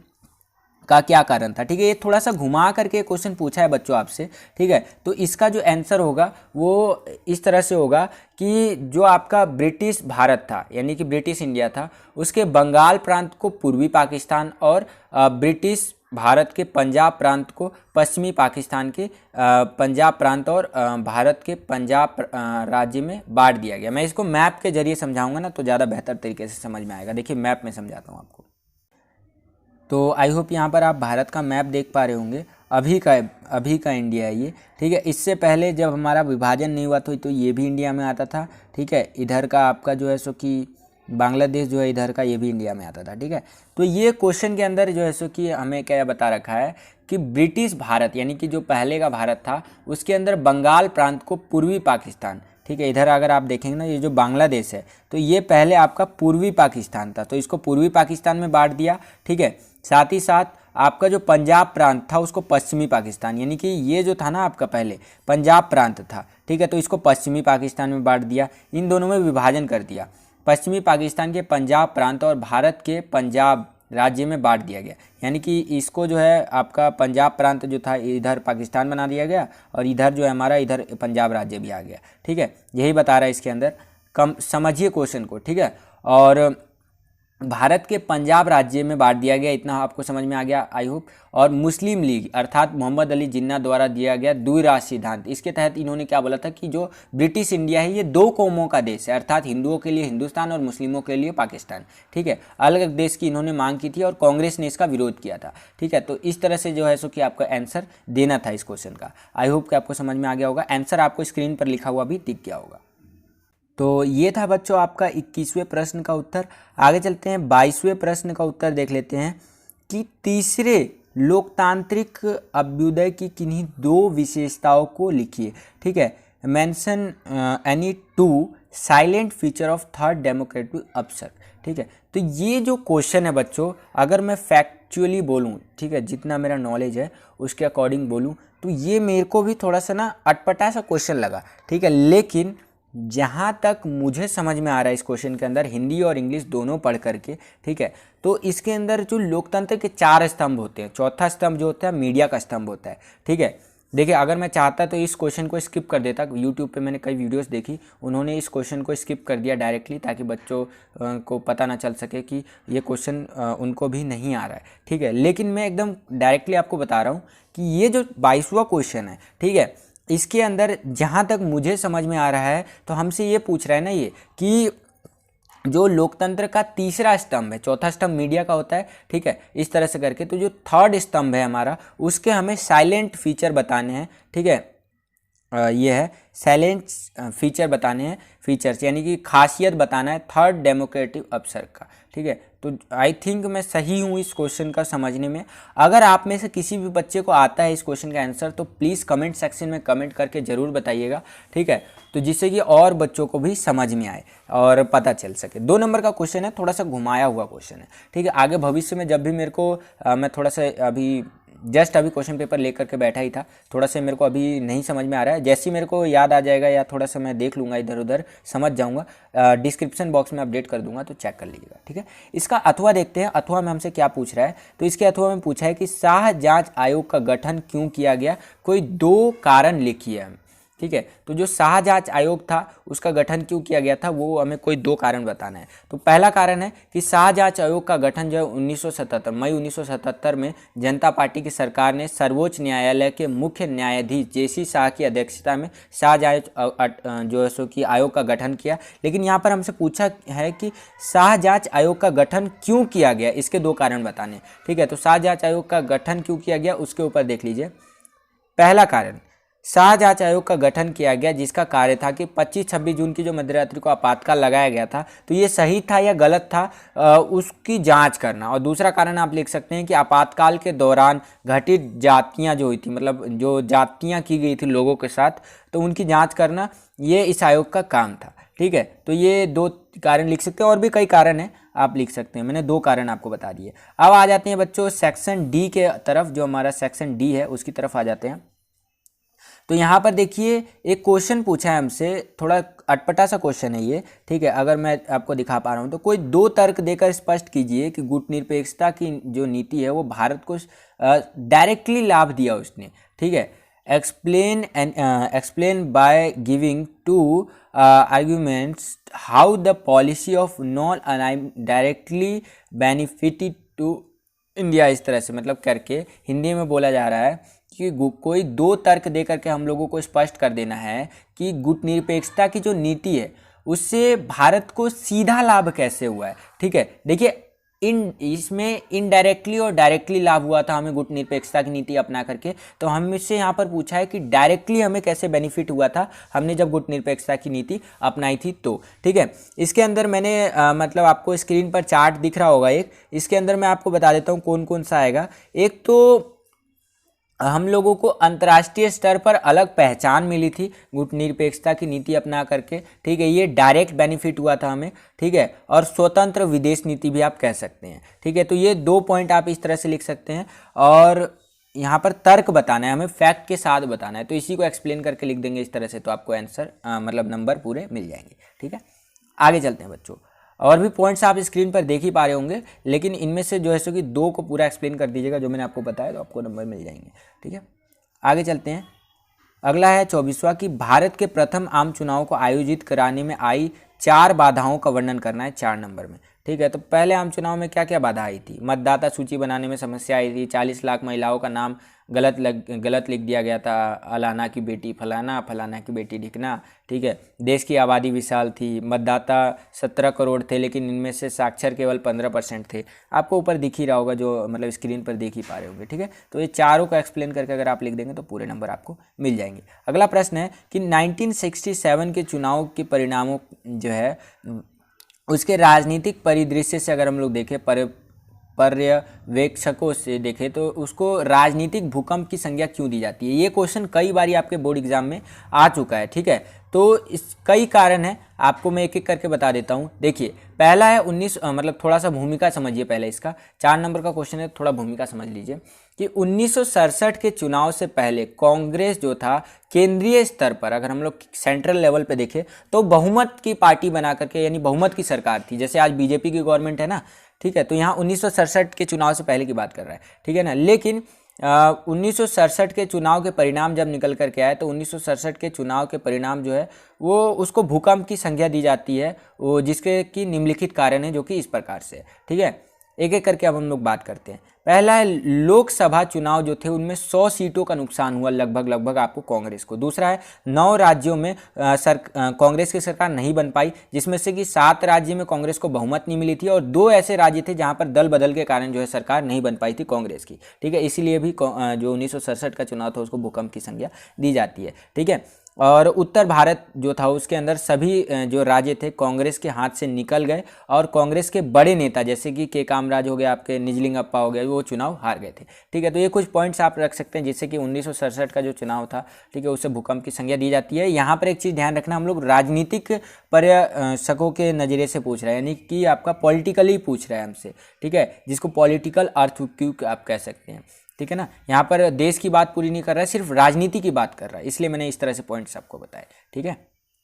का क्या कारण था। ठीक है, ये थोड़ा सा घुमा करके क्वेश्चन पूछा है बच्चों आपसे। ठीक है, तो इसका जो आंसर होगा वो इस तरह से होगा कि जो आपका ब्रिटिश भारत था यानी कि ब्रिटिश इंडिया था, उसके बंगाल प्रांत को पूर्वी पाकिस्तान और ब्रिटिश भारत के पंजाब प्रांत को पश्चिमी पाकिस्तान के पंजाब प्रांत और भारत के पंजाब राज्य में बांट दिया गया। मैं इसको मैप के जरिए समझाऊंगा ना तो ज़्यादा बेहतर तरीके से समझ में आएगा। देखिए मैप में समझाता हूँ आपको। तो आई होप यहाँ पर आप भारत का मैप देख पा रहे होंगे। अभी का इंडिया है ये। ठीक है, इससे पहले जब हमारा विभाजन नहीं हुआ तो ये भी इंडिया में आता था। ठीक है, इधर का आपका जो है सो कि बांग्लादेश जो है इधर का, ये भी इंडिया में आता था। ठीक है, तो ये क्वेश्चन के अंदर जो है सो कि हमें क्या बता रखा है कि ब्रिटिश भारत यानी कि जो पहले का भारत था उसके अंदर बंगाल प्रांत को पूर्वी पाकिस्तान, ठीक है, इधर अगर आप देखेंगे ना ये जो बांग्लादेश है तो ये पहले आपका पूर्वी पाकिस्तान था, तो इसको पूर्वी पाकिस्तान में बांट दिया। ठीक है, साथ ही साथ आपका जो पंजाब प्रांत था उसको पश्चिमी पाकिस्तान, यानी कि ये जो था ना आपका पहले पंजाब प्रांत था, ठीक है, तो इसको पश्चिमी पाकिस्तान में बांट दिया। इन दोनों में विभाजन कर दिया। पश्चिमी पाकिस्तान के पंजाब प्रांत और भारत के पंजाब राज्य में बांट दिया गया, यानी कि इसको जो है आपका पंजाब प्रांत जो था इधर पाकिस्तान बना दिया गया और इधर जो है हमारा इधर पंजाब राज्य भी आ गया। ठीक है, यही बता रहा है इसके अंदर। कम समझिए क्वेश्चन को। ठीक है, और भारत के पंजाब राज्य में बांट दिया गया, इतना आपको समझ में आ गया आई होप। और मुस्लिम लीग अर्थात मोहम्मद अली जिन्ना द्वारा दिया गया द्विराष्ट्र सिद्धांत, इसके तहत इन्होंने क्या बोला था कि जो ब्रिटिश इंडिया है ये दो कौमों का देश है, अर्थात हिंदुओं के लिए हिंदुस्तान और मुस्लिमों के लिए पाकिस्तान। ठीक है, अलग देश की इन्होंने मांग की थी और कांग्रेस ने इसका विरोध किया था। ठीक है, तो इस तरह से जो है सो कि आपका आंसर देना था इस क्वेश्चन का। आई होप कि आपको समझ में आ गया होगा। आंसर आपको स्क्रीन पर लिखा हुआ भी दिख गया होगा। तो ये था बच्चों आपका 21वें प्रश्न का उत्तर। आगे चलते हैं 22वें प्रश्न का उत्तर देख लेते हैं कि तीसरे लोकतांत्रिक अभ्युदय की किन्हीं दो विशेषताओं को लिखिए। ठीक है, mention any two silent feature of third democratic अपसर्ग। ठीक है, तो ये जो क्वेश्चन है बच्चों, अगर मैं फैक्चुअली बोलूँ, ठीक है, जितना मेरा नॉलेज है उसके अकॉर्डिंग बोलूँ, तो ये मेरे को भी थोड़ा सा ना अटपटा सा क्वेश्चन लगा। ठीक है, लेकिन जहाँ तक मुझे समझ में आ रहा है इस क्वेश्चन के अंदर, हिंदी और इंग्लिश दोनों पढ़ करके, ठीक है, तो इसके अंदर जो लोकतंत्र के 4 स्तंभ होते हैं, चौथा स्तंभ जो होता है मीडिया का स्तंभ होता है। ठीक है, देखिए अगर मैं चाहता तो इस क्वेश्चन को स्किप कर देता। यूट्यूब पे मैंने कई वीडियोस देखी, उन्होंने इस क्वेश्चन को स्किप कर दिया डायरेक्टली, ताकि बच्चों को पता ना चल सके कि ये क्वेश्चन उनको भी नहीं आ रहा है। ठीक है, लेकिन मैं एकदम डायरेक्टली आपको बता रहा हूँ कि ये जो 22वां क्वेश्चन है, ठीक है, इसके अंदर जहाँ तक मुझे समझ में आ रहा है तो हमसे ये पूछ रहा है ना ये कि जो लोकतंत्र का तीसरा स्तंभ है, चौथा स्तंभ मीडिया का होता है, ठीक है, इस तरह से करके, तो जो थर्ड स्तंभ है हमारा, उसके हमें साइलेंट फीचर बताने हैं। ठीक है, ये है साइलेंट फीचर बताने हैं, फीचर्स यानी कि खासियत बताना है थर्ड डेमोक्रेटिक अपसर्ग का। ठीक है, तो आई थिंक मैं सही हूँ इस क्वेश्चन का समझने में। अगर आप में से किसी भी बच्चे को आता है इस क्वेश्चन का आंसर, तो प्लीज़ कमेंट सेक्शन में कमेंट करके ज़रूर बताइएगा। ठीक है, तो जिससे कि और बच्चों को भी समझ में आए और पता चल सके। 2 नंबर का क्वेश्चन है, थोड़ा सा घुमाया हुआ क्वेश्चन है। ठीक है, आगे भविष्य में जब भी मेरे को मैं थोड़ा सा अभी जस्ट अभी क्वेश्चन पेपर लेकर के बैठा ही था, थोड़ा सा मेरे को अभी नहीं समझ में आ रहा है, जैसे ही मेरे को याद आ जाएगा या थोड़ा सा मैं देख लूँगा इधर उधर, समझ जाऊँगा, डिस्क्रिप्शन बॉक्स में अपडेट कर दूंगा, तो चेक कर लीजिएगा। ठीक है, इसका अथवा देखते हैं। अथवा में हमसे क्या पूछ रहा है, तो इसके अथवा में पूछा है कि शाह जांच आयोग का गठन क्यों किया गया, कोई 2 कारण लिखिए हम। ठीक है, तो जो शाह जांच आयोग था उसका गठन क्यों किया गया था, वो हमें कोई 2 कारण बताना है। तो पहला कारण है कि शाह जांच आयोग का गठन जो है 1977 मई 1977 में जनता पार्टी की सरकार ने सर्वोच्च न्यायालय के मुख्य न्यायाधीश जेसी शाह की अध्यक्षता में शाह जांच जो है सो कि आयोग का गठन किया। लेकिन यहाँ पर हमसे पूछा है कि शाह जांच आयोग का गठन क्यों किया गया, इसके 2 कारण बताने। ठीक है, तो शाह जांच आयोग का गठन क्यों किया गया उसके ऊपर देख लीजिए। पहला कारण, शाह जांच आयोग का गठन किया गया जिसका कार्य था कि 25-26 जून की जो मध्यरात्रि को आपातकाल लगाया गया था, तो ये सही था या गलत था, उसकी जांच करना। और दूसरा कारण आप लिख सकते हैं कि आपातकाल के दौरान घटित जातियां जो हुई थी, मतलब जो जातियां की गई थी लोगों के साथ, तो उनकी जाँच करना, ये इस आयोग का काम था। ठीक है, तो ये 2 कारण लिख सकते हैं, और भी कई कारण हैं आप लिख सकते हैं, मैंने 2 कारण आपको बता दिए। अब आ जाते हैं बच्चों सेक्शन डी के तरफ, जो हमारा सेक्शन डी है उसकी तरफ आ जाते हैं। तो यहाँ पर देखिए एक क्वेश्चन पूछा है हमसे, थोड़ा अटपटा सा क्वेश्चन है ये। ठीक है, अगर मैं आपको दिखा पा रहा हूँ तो कोई 2 तर्क देकर स्पष्ट कीजिए कि गुटनिरपेक्षता की जो नीति है वो भारत को डायरेक्टली लाभ दिया उसने। ठीक है, explain by giving 2 arguments how the policy of non aligned directly benefited to India, इस तरह से मतलब करके हिंदी में बोला जा रहा है कि कोई 2 तर्क दे करके हम लोगों को स्पष्ट कर देना है कि गुटनिरपेक्षता की जो नीति है उससे भारत को सीधा लाभ कैसे हुआ है। ठीक है, देखिए इसमें इनडायरेक्टली और डायरेक्टली लाभ हुआ था हमें गुटनिरपेक्षता की नीति अपना करके। तो हमसे यहाँ पर पूछा है कि डायरेक्टली हमें कैसे बेनिफिट हुआ था हमने जब गुटनिरपेक्षता की नीति अपनाई थी तो। ठीक है, इसके अंदर मैंने मतलब आपको स्क्रीन पर चार्ट दिख रहा होगा एक, इसके अंदर मैं आपको बता देता हूँ कौन कौन सा आएगा। एक तो हम लोगों को अंतर्राष्ट्रीय स्तर पर अलग पहचान मिली थी गुटनिरपेक्षता की नीति अपना करके। ठीक है, ये डायरेक्ट बेनिफिट हुआ था हमें। ठीक है, और स्वतंत्र विदेश नीति भी आप कह सकते हैं। ठीक है, तो ये 2 पॉइंट आप इस तरह से लिख सकते हैं। और यहाँ पर तर्क बताना है हमें, फैक्ट के साथ बताना है, तो इसी को एक्सप्लेन करके लिख देंगे इस तरह से, तो आपको आंसर मतलब नंबर पूरे मिल जाएंगे। ठीक है, आगे चलते हैं बच्चों। और भी पॉइंट्स आप स्क्रीन पर देख ही पा रहे होंगे, लेकिन इनमें से जो है सो कि 2 को पूरा एक्सप्लेन कर दीजिएगा जो मैंने आपको बताया, तो आपको नंबर मिल जाएंगे। ठीक है, आगे चलते हैं। अगला है 24वां कि भारत के प्रथम आम चुनाव को आयोजित कराने में आई 4 बाधाओं का वर्णन करना है 4 नंबर में। ठीक है। तो पहले आम चुनाव में क्या क्या बाधा आई थी? मतदाता सूची बनाने में समस्या आई थी, 40 लाख महिलाओं का नाम गलत लिख दिया गया था, अलाना की बेटी फलाना, फलाना की बेटी ढिकना, ठीक है। देश की आबादी विशाल थी, मतदाता 17 करोड़ थे, लेकिन इनमें से साक्षर केवल 15% थे। आपको ऊपर दिख ही रहा होगा, जो मतलब स्क्रीन पर देख ही पा रहे होंगे, ठीक है। तो ये चारों का एक्सप्लेन करके अगर आप लिख देंगे तो पूरे नंबर आपको मिल जाएंगे। अगला प्रश्न है कि 1967 के चुनाव के परिणामों जो है उसके राजनीतिक परिदृश्य से अगर हम लोग देखें, पर्यवेक्षकों से देखें, तो उसको राजनीतिक भूकंप की संज्ञा क्यों दी जाती है? ये क्वेश्चन कई बार आपके बोर्ड एग्जाम में आ चुका है, ठीक है। तो इस कई कारण हैं, आपको मैं एक एक करके बता देता हूँ। देखिए, पहला है मतलब थोड़ा सा भूमिका समझिए पहले इसका। 4 नंबर का क्वेश्चन है, थोड़ा भूमिका समझ लीजिए कि 1967 के चुनाव से पहले कांग्रेस जो था केंद्रीय स्तर पर, अगर हम लोग सेंट्रल लेवल पे देखें तो बहुमत की पार्टी बना करके, यानी बहुमत की सरकार थी, जैसे आज बीजेपी की गवर्नमेंट है ना, ठीक है। तो यहाँ 1967 के चुनाव से पहले की बात कर रहा है, ठीक है ना। लेकिन 1967 के चुनाव के परिणाम जब निकल कर के आए, तो 1967 के चुनाव के परिणाम जो है वो उसको भूकंप की संज्ञा दी जाती है, वो जिसके कि निम्नलिखित कारण है, जो कि इस प्रकार से, ठीक है। एक एक करके अब हम लोग बात करते हैं। पहला है, लोकसभा चुनाव जो थे उनमें 100 सीटों का नुकसान हुआ लगभग आपको कांग्रेस को। दूसरा है, 9 राज्यों में कांग्रेस की सरकार नहीं बन पाई, जिसमें से कि 7 राज्य में कांग्रेस को बहुमत नहीं मिली थी, और 2 ऐसे राज्य थे जहां पर दल बदल के कारण जो है सरकार नहीं बन पाई थी कांग्रेस की, ठीक है। इसीलिए भी जो 1967 का चुनाव था उसको भूकंप की संज्ञा दी जाती है, ठीक है। और उत्तर भारत जो था उसके अंदर सभी जो राज्य थे कांग्रेस के हाथ से निकल गए, और कांग्रेस के बड़े नेता जैसे कि के कामराज हो गए, आपके निजलिंगप्पा हो गए, वो चुनाव हार गए थे, ठीक है। तो ये कुछ पॉइंट्स आप रख सकते हैं जिससे कि 1967 का जो चुनाव था, ठीक है, उससे भूकंप की संज्ञा दी जाती है। यहाँ पर एक चीज़ ध्यान रखना, हम लोग राजनीतिक पर्यवेक्षकों के नज़रिए से पूछ रहे हैं, यानी कि आपका पॉलिटिकली पूछ रहा है हमसे, ठीक है, जिसको पॉलिटिकल अर्थक्वेक आप कह सकते हैं, ठीक है ना। यहाँ पर देश की बात पूरी नहीं कर रहा है, सिर्फ राजनीति की बात कर रहा है, इसलिए मैंने इस तरह से पॉइंट्स आपको बताए, ठीक है।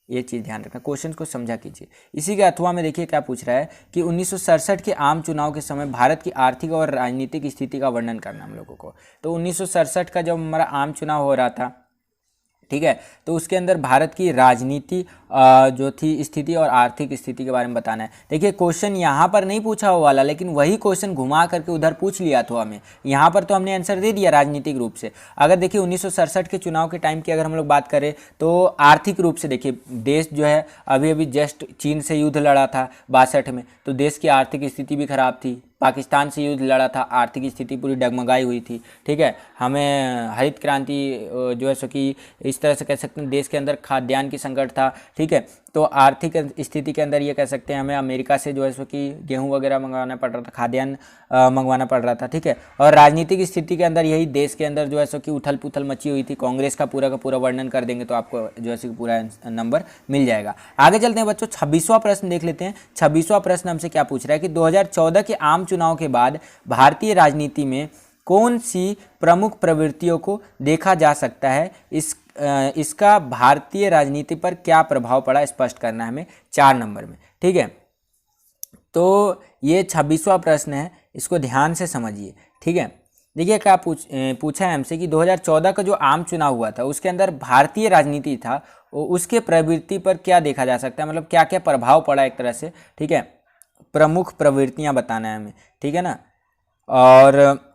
ये चीज़ ध्यान रखना, क्वेश्चन को समझा कीजिए। इसी के अथवा में देखिए क्या पूछ रहा है कि 1967 के आम चुनाव के समय भारत की आर्थिक और राजनीतिक स्थिति का वर्णन करना हम लोगों को। तो 1967 का जब हमारा आम चुनाव हो रहा था, ठीक है, तो उसके अंदर भारत की राजनीति जो थी स्थिति और आर्थिक स्थिति के बारे में बताना है। देखिए, क्वेश्चन यहाँ पर नहीं पूछा हुआ वाला, लेकिन वही क्वेश्चन घुमा करके उधर पूछ लिया था हमें। यहाँ पर तो हमने आंसर दे दिया राजनीतिक रूप से। अगर देखिए 1967 के चुनाव के टाइम की अगर हम लोग बात करें तो आर्थिक रूप से देखिए, देश जो है अभी जस्ट चीन से युद्ध लड़ा था 62 में, तो देश की आर्थिक स्थिति भी खराब थी। पाकिस्तान से युद्ध लड़ा था, आर्थिक स्थिति पूरी डगमगाई हुई थी, ठीक है। हमें हरित क्रांति जो है सो कि इस तरह से कह सकते हैं, देश के अंदर खाद्यान्न की संकट था, ठीक है। तो आर्थिक स्थिति के अंदर ये कह सकते हैं हमें अमेरिका से जो है सो कि गेहूं वगैरह मंगवाना पड़ रहा था, खाद्यान्न मंगवाना पड़ रहा था, ठीक है। और राजनीतिक स्थिति के अंदर यही देश के अंदर जो है सो कि उथल पुथल मची हुई थी। कांग्रेस का पूरा वर्णन कर देंगे तो आपको जो है सो पूरा नंबर मिल जाएगा। आगे चलते हैं बच्चों, 26वां प्रश्न देख लेते हैं। 26वां प्रश्न हमसे क्या पूछ रहा है कि 2014 के आम चुनाव के बाद भारतीय राजनीति में कौन सी प्रमुख प्रवृत्तियों को देखा जा सकता है, इसका भारतीय राजनीति पर क्या प्रभाव पड़ा, स्पष्ट करना है हमें 4 नंबर में, ठीक है। तो ये 26वां प्रश्न है, इसको ध्यान से समझिए, ठीक है। देखिए क्या पूछा है हमसे कि 2014 का जो आम चुनाव हुआ था उसके अंदर भारतीय राजनीति था, उसके प्रवृत्ति पर क्या देखा जा सकता है, मतलब क्या क्या प्रभाव पड़ा एक तरह से, ठीक है। प्रमुख प्रवृत्तियां बताना है हमें, ठीक है ना। और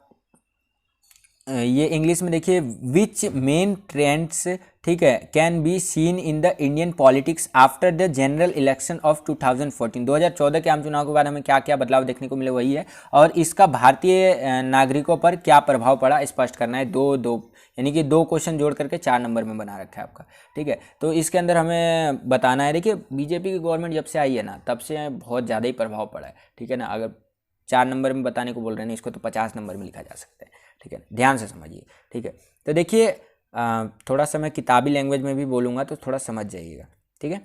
ये इंग्लिश में देखिए, विच मेन ट्रेंड्स, ठीक है, can be seen in the Indian politics after the general election of 2014। 2014 के आम चुनाव के बाद हमें क्या क्या बदलाव देखने को मिले वही है, और इसका भारतीय नागरिकों पर क्या प्रभाव पड़ा स्पष्ट करना है। दो यानी कि 2 क्वेश्चन जोड़ करके 4 नंबर में बना रखा है आपका, ठीक है। तो इसके अंदर हमें बताना है, देखिए बीजेपी की गवर्नमेंट जब से आई है ना तब से बहुत ज़्यादा ही प्रभाव पड़ा है, ठीक है ना। अगर 4 नंबर में बताने को बोल रहे हैं इसको तो 50 नंबर में लिखा जा सकता है, ठीक है। ध्यान से समझिए, ठीक है। तो देखिए थोड़ा सा मैं किताबी लैंग्वेज में भी बोलूँगा तो थोड़ा समझ जाइएगा, ठीक है।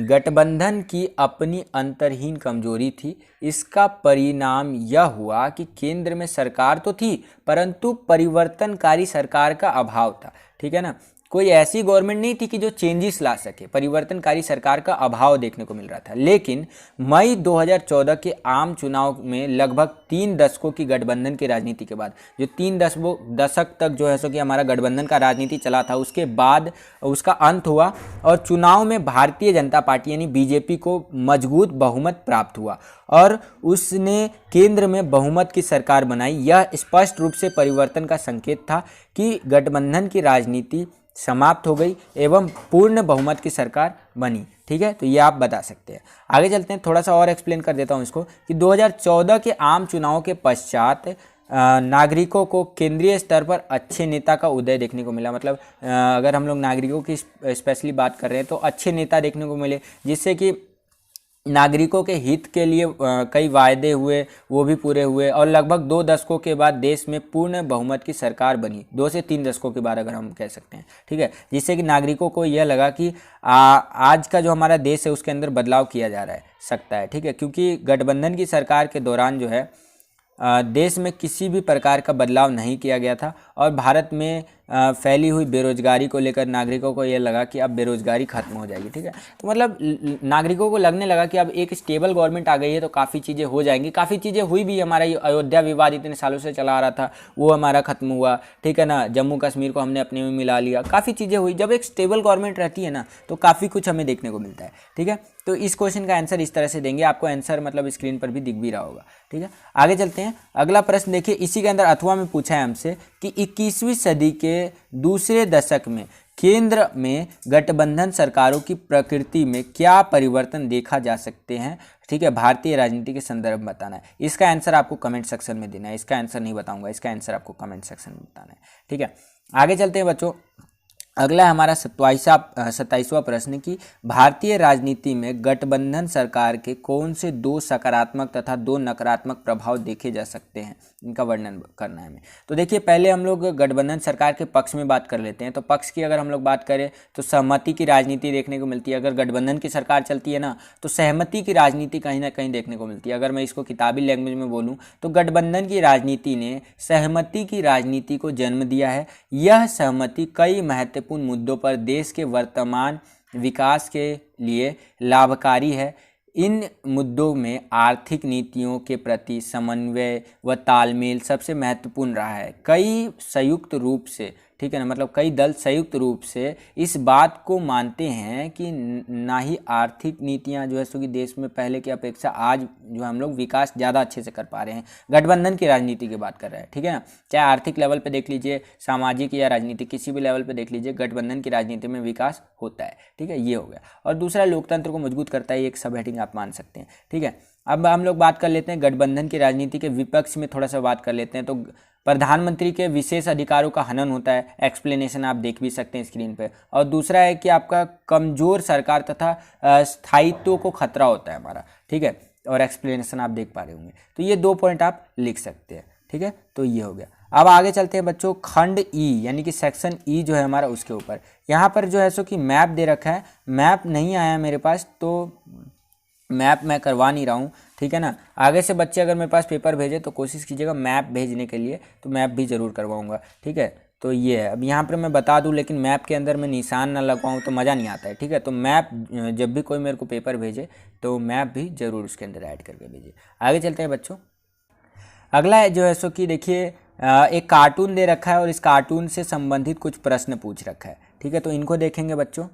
गठबंधन की अपनी अंतर्हीन कमजोरी थी। इसका परिणाम यह हुआ कि केंद्र में सरकार तो थी परंतु परिवर्तनकारी सरकार का अभाव था, ठीक है ना। कोई ऐसी गवर्नमेंट नहीं थी कि जो चेंजेस ला सके, परिवर्तनकारी सरकार का अभाव देखने को मिल रहा था। लेकिन मई 2014 के आम चुनाव में लगभग 3 दशकों की गठबंधन की राजनीति के बाद, जो 3 दशक तक जो है सो कि हमारा गठबंधन का राजनीति चला था, उसके बाद उसका अंत हुआ और चुनाव में भारतीय जनता पार्टी यानी बीजेपी को मजबूत बहुमत प्राप्त हुआ और उसने केंद्र में बहुमत की सरकार बनाई। यह स्पष्ट रूप से परिवर्तन का संकेत था कि गठबंधन की राजनीति समाप्त हो गई एवं पूर्ण बहुमत की सरकार बनी। ठीक है, तो ये आप बता सकते हैं। आगे चलते हैं, थोड़ा सा और एक्सप्लेन कर देता हूँ इसको कि 2014 के आम चुनाव के पश्चात नागरिकों को केंद्रीय स्तर पर अच्छे नेता का उदय देखने को मिला। मतलब अगर हम लोग नागरिकों की स्पेशली बात कर रहे हैं तो अच्छे नेता देखने को मिले, जिससे कि नागरिकों के हित के लिए कई वायदे हुए, वो भी पूरे हुए और लगभग 2 दशकों के बाद देश में पूर्ण बहुमत की सरकार बनी। 2 से 3 दशकों के बाद अगर हम कह सकते हैं। ठीक है, जिससे कि नागरिकों को यह लगा कि आज का जो हमारा देश है उसके अंदर बदलाव किया जा रहा है सकता है। ठीक है, क्योंकि गठबंधन की सरकार के दौरान जो है देश में किसी भी प्रकार का बदलाव नहीं किया गया था और भारत में फैली हुई बेरोजगारी को लेकर नागरिकों को ये लगा कि अब बेरोजगारी खत्म हो जाएगी। ठीक है, तो मतलब नागरिकों को लगने लगा कि अब एक स्टेबल गवर्नमेंट आ गई है तो काफ़ी चीज़ें हो जाएंगी। काफ़ी चीज़ें हुई भी, हमारा ये अयोध्या विवाद इतने सालों से चला आ रहा था वो हमारा खत्म हुआ। ठीक है ना, जम्मू कश्मीर को हमने अपने में मिला लिया, काफ़ी चीज़ें हुई। जब एक स्टेबल गवर्नमेंट रहती है ना तो काफ़ी कुछ हमें देखने को मिलता है। ठीक है, तो इस क्वेश्चन का आंसर इस तरह से देंगे, आपको आंसर मतलब स्क्रीन पर भी दिख भी रहा होगा। ठीक है, आगे चलते हैं। अगला प्रश्न देखिए, इसी के अंदर अथवा में पूछा है हमसे कि 21वीं सदी के दूसरे दशक में केंद्र में गठबंधन सरकारों की प्रकृति में क्या परिवर्तन देखा जा सकते हैं। ठीक है, भारतीय राजनीति के संदर्भ में बताना है। इसका आंसर आपको कमेंट सेक्शन में देना है, इसका आंसर नहीं बताऊंगा, इसका आंसर आपको कमेंट सेक्शन में बताना है। ठीक है, आगे चलते हैं बच्चों। अगला है हमारा 27वां प्रश्न कि भारतीय राजनीति में गठबंधन सरकार के कौन से 2 सकारात्मक तथा 2 नकारात्मक प्रभाव देखे जा सकते हैं, इनका वर्णन करना है हमें। तो देखिए, पहले हम लोग गठबंधन सरकार के पक्ष में बात कर लेते हैं। तो पक्ष की अगर हम लोग बात करें तो सहमति की राजनीति देखने को मिलती है। अगर गठबंधन की सरकार चलती है ना तो सहमति की राजनीति कहीं ना कहीं देखने को मिलती है। अगर मैं इसको किताबी लैंग्वेज में बोलूँ तो गठबंधन की राजनीति ने सहमति की राजनीति को जन्म दिया है। यह सहमति कई महत्वपूर्ण मुद्दों पर देश के वर्तमान विकास के लिए लाभकारी है। इन मुद्दों में आर्थिक नीतियों के प्रति समन्वय व तालमेल सबसे महत्वपूर्ण रहा है। कई संयुक्त रूप से, ठीक है ना, मतलब कई दल संयुक्त रूप से इस बात को मानते हैं कि ना ही आर्थिक नीतियां जो है सो कि देश में पहले की अपेक्षा आज जो हम लोग विकास ज़्यादा अच्छे से कर पा रहे हैं। गठबंधन की राजनीति की बात कर रहे हैं। ठीक है ना, चाहे आर्थिक लेवल पे देख लीजिए, सामाजिक या राजनीतिक, किसी भी लेवल पे देख लीजिए, गठबंधन की राजनीति में विकास होता है। ठीक है, ये हो गया। और दूसरा, लोकतंत्र को मजबूत करता है, एक सब हेडिंग आप मान सकते हैं। ठीक है, अब हम लोग बात कर लेते हैं गठबंधन की राजनीति के विपक्ष में, थोड़ा सा बात कर लेते हैं। तो प्रधानमंत्री के विशेष अधिकारों का हनन होता है, एक्सप्लेनेशन आप देख भी सकते हैं स्क्रीन पे। और दूसरा है कि आपका कमजोर सरकार तथा स्थायित्व को खतरा होता है हमारा। ठीक है, और एक्सप्लेनेशन आप देख पा रहे होंगे। तो ये 2 पॉइंट आप लिख सकते हैं। ठीक है, तो ये हो गया। अब आगे चलते हैं बच्चों, खंड ई यानी कि सेक्शन ई जो है हमारा, उसके ऊपर यहाँ पर जो है सो कि मैप दे रखा है। मैप नहीं आया मेरे पास तो मैप मैं करवा नहीं रहा हूँ। ठीक है ना, आगे से बच्चे अगर मेरे पास पेपर भेजे तो कोशिश कीजिएगा मैप भेजने के लिए, तो मैप भी ज़रूर करवाऊँगा। ठीक है, तो ये है। अब यहाँ पर मैं बता दूँ, लेकिन मैप के अंदर मैं निशान ना लगवाऊँ तो मज़ा नहीं आता है। ठीक है, तो मैप जब भी कोई मेरे को पेपर भेजे तो मैप भी ज़रूर उसके अंदर ऐड करके भेजिए। आगे चलते हैं बच्चों। अगला है जो है सो कि देखिए, एक कार्टून दे रखा है और इस कार्टून से संबंधित कुछ प्रश्न पूछ रखा है। ठीक है, तो इनको देखेंगे बच्चों।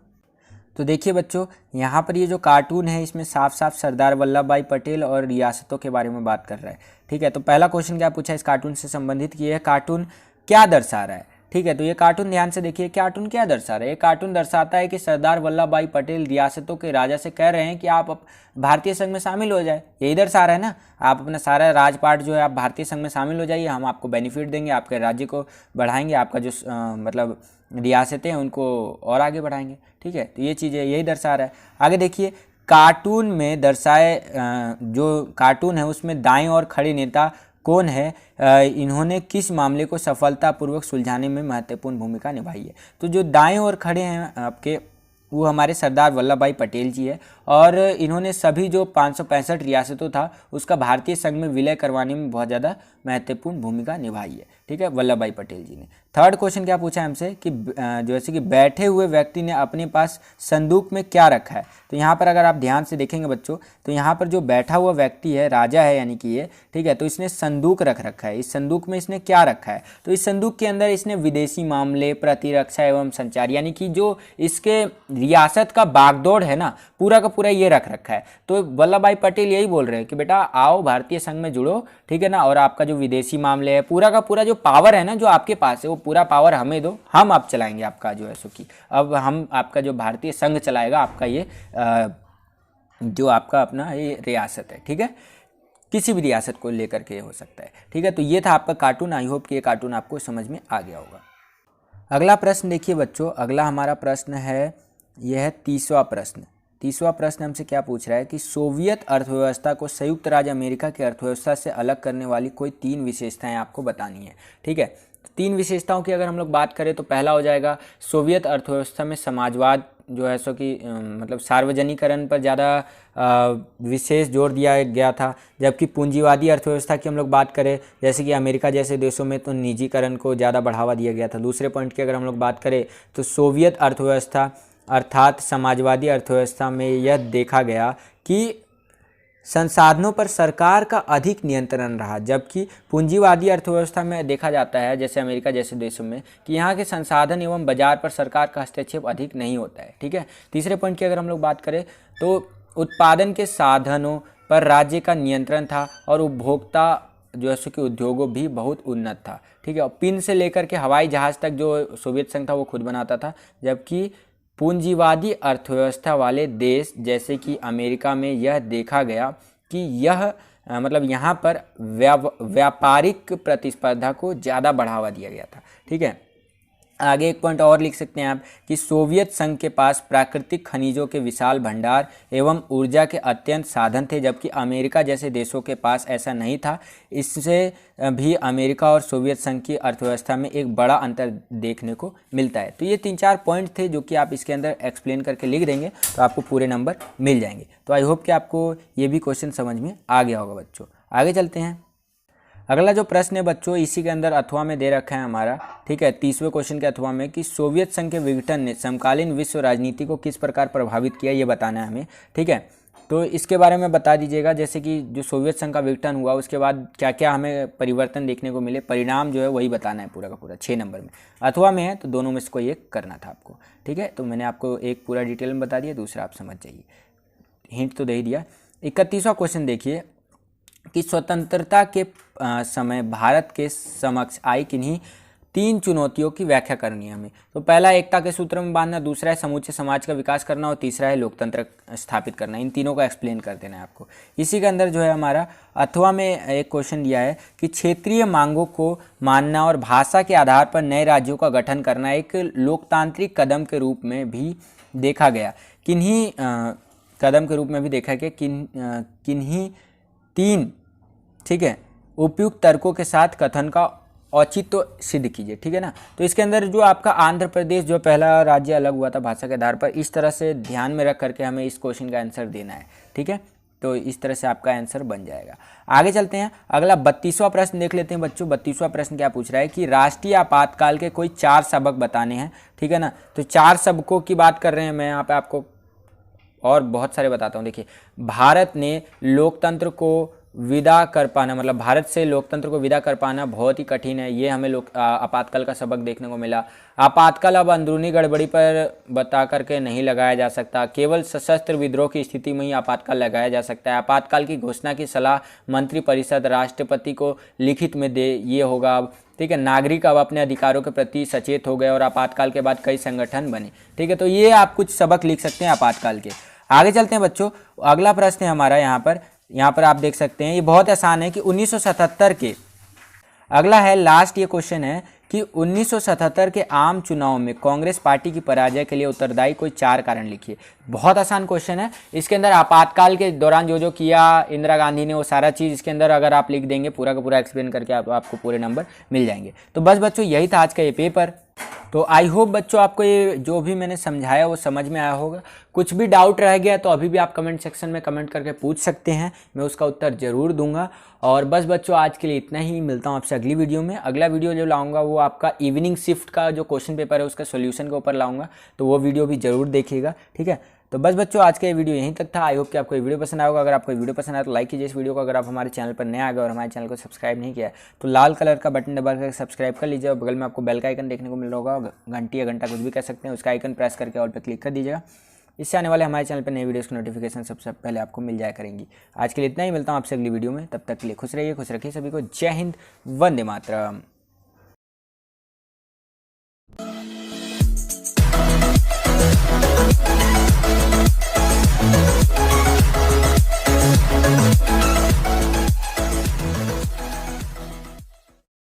तो देखिए बच्चों, यहाँ पर ये जो कार्टून है इसमें साफ साफ सरदार वल्लभ भाई पटेल और रियासतों के बारे में बात कर रहा है। ठीक है, तो पहला क्वेश्चन क्या पूछा इस कार्टून से संबंधित कि यह कार्टून क्या दर्शा रहा है। ठीक है, तो ये कार्टून ध्यान से देखिए, कार्टून क्या दर्शा रहा है। ये कार्टून दर्शाता है कि सरदार वल्लभ भाई पटेल रियासतों के राजा से कह रहे हैं कि आप भारतीय संघ में शामिल हो जाए। यही दर्शा रहा है ना, आप अपना सारा राजपाट जो है आप भारतीय संघ में शामिल हो जाइए, हम आपको बेनिफिट देंगे, आपके राज्य को बढ़ाएंगे, आपका जो मतलब रियासतें हैं उनको और आगे बढ़ाएंगे। ठीक है, तो ये चीज़ें यही दर्शा रहा है। आगे देखिए, कार्टून में दर्शाए जो कार्टून है उसमें दाएं और खड़े नेता कौन है, इन्होंने किस मामले को सफलतापूर्वक सुलझाने में महत्वपूर्ण भूमिका निभाई है। तो जो दाएं और खड़े हैं आपके वो हमारे सरदार वल्लभ भाई पटेल जी है और इन्होंने सभी जो 565 रियासतों था उसका भारतीय संघ में विलय करवाने में बहुत ज़्यादा महत्वपूर्ण भूमिका निभाई है। ठीक है, वल्लभ भाई पटेल जी ने। थर्ड क्वेश्चन क्या पूछा है हमसे कि जैसे कि बैठे हुए व्यक्ति ने अपने पास संदूक में क्या रखा है। तो यहाँ पर अगर आप ध्यान से देखेंगे बच्चों, तो यहाँ पर जो बैठा हुआ व्यक्ति है, राजा है यानी कि ये, ठीक है, तो इसने संदूक रख रखा है। इस संदूक में इसने क्या रखा है, तो इस संदूक के अंदर इसने विदेशी मामले, प्रतिरक्षा एवं संचार यानी कि जो इसके रियासत का बागडोर है ना, पूरा का पूरा ये रख रखा है। तो वल्लभ भाई पटेल यही बोल रहे हैं कि बेटा आओ भारतीय संघ में जुड़ो, ठीक है ना, और आपका जो विदेशी मामले है, पूरा का पूरा जो पावर है ना जो आपके पास है, वो पूरा पावर हमें दो, हम आप चलाएंगे आपका जो है सो कि अब हम आपका जो भारतीय संघ चलाएगा आपका ये जो आपका अपना ये रियासत है। ठीक है, किसी भी रियासत को लेकर के हो सकता है। ठीक है, तो ये था आपका कार्टून। आई होप कि ये कार्टून आपको समझ में आ गया होगा। अगला प्रश्न देखिए बच्चों, अगला हमारा प्रश्न है, यह है 30वां प्रश्न। 30वां प्रश्न हमसे क्या पूछ रहा है कि सोवियत अर्थव्यवस्था को संयुक्त राज्य अमेरिका की अर्थव्यवस्था से अलग करने वाली कोई 3 विशेषताएं आपको बतानी है। ठीक है, 3 विशेषताओं की अगर हम लोग बात करें तो पहला हो जाएगा सोवियत अर्थव्यवस्था में समाजवाद जो है सो कि मतलब सार्वजनिकरण पर ज़्यादा विशेष जोर दिया गया था, जबकि पूंजीवादी अर्थव्यवस्था की हम लोग बात करें जैसे कि अमेरिका जैसे देशों में तो निजीकरण को ज़्यादा बढ़ावा दिया गया था। दूसरे पॉइंट की अगर हम लोग बात करें तो सोवियत अर्थव्यवस्था अर्थात समाजवादी अर्थव्यवस्था में यह देखा गया कि संसाधनों पर सरकार का अधिक नियंत्रण रहा, जबकि पूंजीवादी अर्थव्यवस्था में देखा जाता है जैसे अमेरिका जैसे देशों में कि यहाँ के संसाधन एवं बाजार पर सरकार का हस्तक्षेप अधिक नहीं होता है। ठीक है, तीसरे पॉइंट की अगर हम लोग बात करें तो उत्पादन के साधनों पर राज्य का नियंत्रण था और उपभोक्ता जो है कि उद्योगों भी बहुत उन्नत था। ठीक है, और पिन से लेकर के हवाई जहाज़ तक जो सोवियत संघ था वो खुद बनाता था, जबकि पूंजीवादी अर्थव्यवस्था वाले देश जैसे कि अमेरिका में यह देखा गया कि यह मतलब यहाँ पर व्यापारिक प्रतिस्पर्धा को ज़्यादा बढ़ावा दिया गया था। ठीक है, आगे एक पॉइंट और लिख सकते हैं आप कि सोवियत संघ के पास प्राकृतिक खनिजों के विशाल भंडार एवं ऊर्जा के अत्यंत साधन थे, जबकि अमेरिका जैसे देशों के पास ऐसा नहीं था। इससे भी अमेरिका और सोवियत संघ की अर्थव्यवस्था में एक बड़ा अंतर देखने को मिलता है। तो ये 3-4 पॉइंट थे जो कि आप इसके अंदर एक्सप्लेन करके लिख देंगे तो आपको पूरे नंबर मिल जाएंगे। तो आई होप कि आपको ये भी क्वेश्चन समझ में आ गया होगा बच्चों। आगे चलते हैं। अगला जो प्रश्न है बच्चों इसी के अंदर अथवा में दे रखा है हमारा। ठीक है, 30वें क्वेश्चन के अथवा में कि सोवियत संघ के विघटन ने समकालीन विश्व राजनीति को किस प्रकार प्रभावित किया, ये बताना है हमें। ठीक है, तो इसके बारे में बता दीजिएगा जैसे कि जो सोवियत संघ का विघटन हुआ उसके बाद क्या क्या हमें परिवर्तन देखने को मिले, परिणाम जो है वही बताना है पूरा का पूरा 6 नंबर में। अथवा में है तो दोनों में से कोई एक करना था आपको। ठीक है, तो मैंने आपको एक पूरा डिटेल में बता दिया, दूसरा आप समझ जाइए, हिंट तो दे ही दिया। 31वां क्वेश्चन देखिए कि स्वतंत्रता के समय भारत के समक्ष आई किन्हीं 3 चुनौतियों की व्याख्या करनी है हमें। तो पहला एकता के सूत्र में बांधना, दूसरा है समूचे समाज का विकास करना और तीसरा है लोकतंत्र स्थापित करना। इन तीनों का एक्सप्लेन कर देना है आपको। इसी के अंदर जो है हमारा अथवा में एक क्वेश्चन दिया है कि क्षेत्रीय मांगों को मानना और भाषा के आधार पर नए राज्यों का गठन करना एक लोकतांत्रिक कदम के रूप में भी देखा गया। किन्हीं कदम के रूप में भी देखा गया किन्हीं 3 ठीक है उपयुक्त तर्कों के साथ कथन का औचित्य सिद्ध कीजिए। ठीक है ना, तो इसके अंदर जो आपका आंध्र प्रदेश जो पहला राज्य अलग हुआ था भाषा के आधार पर, इस तरह से ध्यान में रख करके हमें इस क्वेश्चन का आंसर देना है। ठीक है, तो इस तरह से आपका आंसर बन जाएगा। आगे चलते हैं, अगला 32वां प्रश्न देख लेते हैं बच्चों। 32वां प्रश्न क्या पूछ रहा है कि राष्ट्रीय आपातकाल के कोई 4 सबक बताने हैं। ठीक है ना, तो 4 सबकों की बात कर रहे हैं, मैं यहाँ पे आपको और बहुत सारे बताता हूँ। देखिए, भारत ने लोकतंत्र को विदा कर पाना, मतलब भारत से लोकतंत्र को विदा कर पाना बहुत ही कठिन है, ये हमें आपातकाल का सबक देखने को मिला। आपातकाल अब अंदरूनी गड़बड़ी पर बता करके नहीं लगाया जा सकता, केवल सशस्त्र विद्रोह की स्थिति में ही आपातकाल लगाया जा सकता है। आपातकाल की घोषणा की सलाह मंत्रिपरिषद राष्ट्रपति को लिखित में दे, ये होगा अब। ठीक है, नागरिक अब अपने अधिकारों के प्रति सचेत हो गए और आपातकाल के बाद कई संगठन बने। ठीक है, तो ये आप कुछ सबक लिख सकते हैं आपातकाल के। आगे चलते हैं बच्चों, अगला प्रश्न है हमारा यहाँ पर आप देख सकते हैं, ये बहुत आसान है कि 1977 के, अगला है लास्ट ये क्वेश्चन है कि 1977 के आम चुनाव में कांग्रेस पार्टी की पराजय के लिए उत्तरदायी कोई 4 कारण लिखिए। बहुत आसान क्वेश्चन है, इसके अंदर आपातकाल के दौरान जो जो किया इंदिरा गांधी ने वो सारा चीज़ इसके अंदर अगर आप लिख देंगे पूरा का पूरा एक्सप्लेन करके आपको पूरे नंबर मिल जाएंगे। तो बस बच्चों यही था आज का ये पेपर। तो आई होप बच्चों आपको ये जो भी मैंने समझाया वो समझ में आया होगा। कुछ भी डाउट रह गया तो अभी भी आप कमेंट सेक्शन में कमेंट करके पूछ सकते हैं, मैं उसका उत्तर ज़रूर दूंगा। और बस बच्चों आज के लिए इतना ही, मिलता हूँ आपसे अगली वीडियो में। अगला वीडियो जो लाऊंगा वो आपका इवनिंग शिफ्ट का जो क्वेश्चन पेपर है उसका सोल्यूशन के ऊपर लाऊंगा, तो वो वीडियो भी ज़रूर देखिएगा, ठीक है। तो बस बच्चों आज का ये वीडियो यहीं तक था। आई होप कि आपको ये वीडियो पसंद आया होगा। अगर आपको ये वीडियो पसंद आया तो लाइक कीजिए इस वीडियो को। अगर आप हमारे चैनल पर नए आ गए और हमारे चैनल को सब्सक्राइब नहीं किया है तो लाल कलर का बटन दबा करके सब्सक्राइब कर लीजिए और बगल में आपको बेल का आइकन देखने को मिल रहा होगा, घंटी या घंटा कुछ भी कह सकते हैं, उसका आइकन प्रेस करके ऑल पर क्लिक कर दीजिएगा। इससे आने वाले हमारे चैनल पर नई वीडियोस की नोटिफिकेशन सबसे पहले आपको मिल जाया करेंगी। आज के लिए इतना ही, मिलता हूँ आपसे अगली वीडियो में। तब तक के लिए खुश रहिए, खुश रखिए सभी को। जय हिंद, वंदे मातरम।